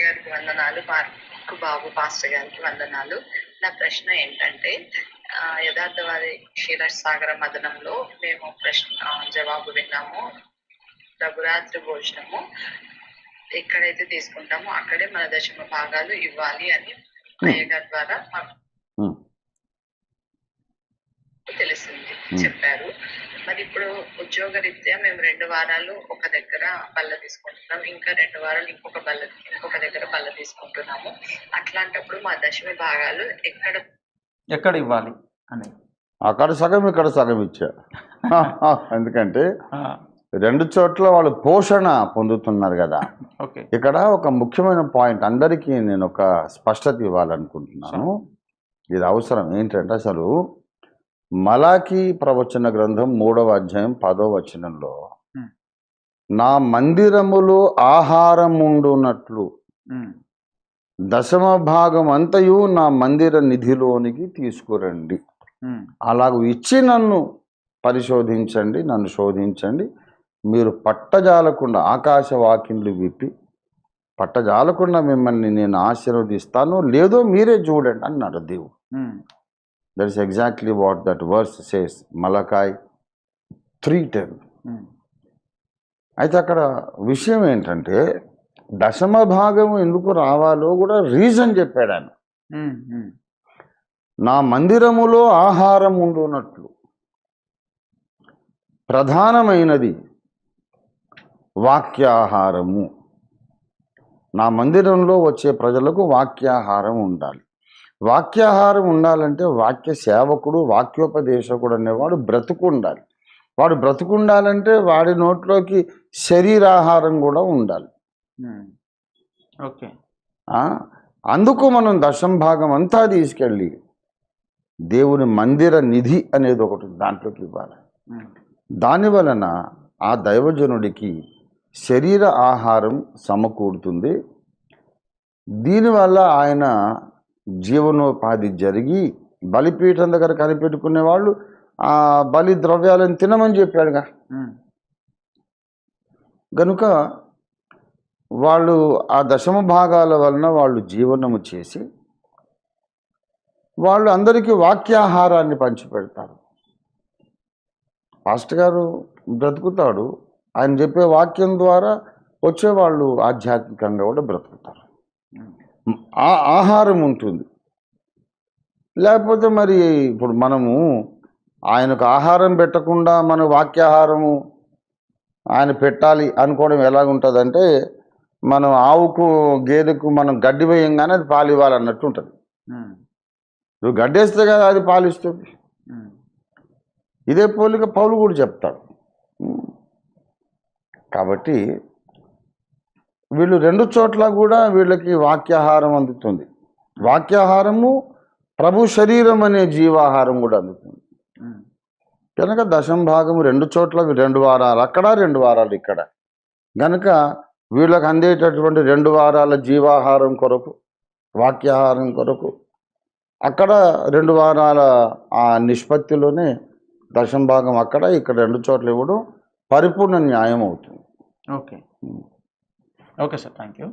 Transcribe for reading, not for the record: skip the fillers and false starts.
గారికి వందనాలు. మార్కు బాబు పాస్టర్ గారికి వందనాలు. నా ప్రశ్న ఏంటంటే యథార్థవాది క్షీరసాగర మదనంలో మేము జవాబు విన్నాము. ప్రభురాత్రి భోజనము ఎక్కడైతే తీసుకుంటామో అక్కడే మన దశమ భాగాలు ఇవ్వాలి అని అయ్యగారి ద్వారా మాకు తెలిసింది, చెప్పారు. మరి ఇప్పుడు ఉద్యోగ రీత్యా మేము 2 వారాలు ఒక దగ్గర బల్ల తీసుకుంటున్నాం, ఇంకా 2 వారాలు ఇంకొక దగ్గర బల్ల తీసుకుంటున్నాము. అట్లాంటప్పుడు మా దశమ భాగాలు ఎక్కడ ఇవ్వాలి అని అక్కడ సగం ఇక్కడ సగం ఇచ్చా. ఎందుకంటే 2 చోట్ల వాళ్ళు పోషణ పొందుతున్నారు కదా. ఇక్కడ ఒక ముఖ్యమైన పాయింట్ అందరికీ నేను ఒక స్పష్టత ఇవ్వాలనుకుంటున్నాను. ఇది అవసరం. ఏంటంటే అసలు మలాకి ప్రవచన గ్రంథం 3వ అధ్యాయం 10వ వచనంలో నా మందిరములో ఆహారం ఉండునట్లు దశమ భాగం అంతయు నా మందిర నిధిలోనికి తీసుకురండి, అలాగూ ఇచ్చి నన్ను పరిశోధించండి, నన్ను శోధించండి, మీరు పట్టజాలకుండా ఆకాశ వాకిండ్లు విప్పి పట్టజాలకుండా మిమ్మల్ని నేను ఆశీర్వదిస్తాను, లేదో మీరే చూడండి అన్నాడు దేవుడు. That is exactly what that verse says, Malachi 3:10. అయితే అక్కడ విషయం ఏంటంటే దశమ భాగం ఎందుకు రావాలో కూడా రీజన్ చెప్పాడు ఆయన. నా మందిరములో ఆహారం ఉండునట్లు ప్రధానమైనది వాక్యాహారము. నా మందిరంలో వచ్చే ప్రజలకు వాక్యాహారం ఉండాలి. వాక్యాహారం ఉండాలంటే వాక్య సేవకుడు, వాక్యోపదేశకుడు అనేవాడు బ్రతుకు ఉండాలి. వాడు బ్రతుకు ఉండాలంటే వాడి నోట్లోకి శరీరాహారం కూడా ఉండాలి. అందుకు మనం దశమ భాగం అంతా తీసుకెళ్ళి దేవుని మందిర నిధి అనేది ఒకటి దాంట్లోకి ఇవ్వాలి. దాని వలన ఆ దైవజనుడికి శరీర ఆహారం సమకూడుతుంది. దీనివల్ల ఆయన జీవనోపాధి జరిగి బలిపీఠం దగ్గర కనిపెట్టుకునే వాళ్ళు ఆ బలి ద్రవ్యాలను తినమని చెప్పాడుగా. కనుక వాళ్ళు ఆ దశమ భాగాల వలన వాళ్ళు జీవనము చేసి వాళ్ళు అందరికీ వాక్యాహారాన్ని పంచిపెడతారు. పాస్టర్ గారు బ్రతుకుతాడు, ఆయన చెప్పే వాక్యం ద్వారా వచ్చేవాళ్ళు ఆధ్యాత్మికంగా కూడా బ్రతుకుతారు. ఆ ఆహారం ఉంటుంది. లేకపోతే మరి ఇప్పుడు మనము ఆయనకు ఆహారం పెట్టకుండా మన వాక్యాహారము ఆయన పెట్టాలి అనుకోవడం ఎలాగుంటుందంటే మనం ఆవుకు గేదెకు మనం గడ్డి వేయంగానే అది పాలు ఇవ్వాలన్నట్టు ఉంటుంది. నువ్వు గడ్డేస్తే కదా అది పాలిస్తుంది. ఇదే పోలిక పౌలు కూడా చెప్తాడు. కాబట్టి వీళ్ళు 2 చోట్ల కూడా వీళ్ళకి వాక్యాహారం అందుతుంది. వాక్యాహారము ప్రభు శరీరం అనే జీవాహారం కూడా అందుతుంది. కనుక దశమ భాగము 2 చోట్ల 2 వారాలు అక్కడ 2 వారాలు ఇక్కడ. కనుక వీళ్ళకి అందేటటువంటి 2 వారాల జీవాహారం కొరకు, వాక్యాహారం కొరకు అక్కడ 2 వారాల ఆ నిష్పత్తిలోనే దశమ భాగం అక్కడ ఇక్కడ 2 చోట్ల ఇవ్వడం పరిపూర్ణ న్యాయం అవుతుంది. Okay sir, thank you.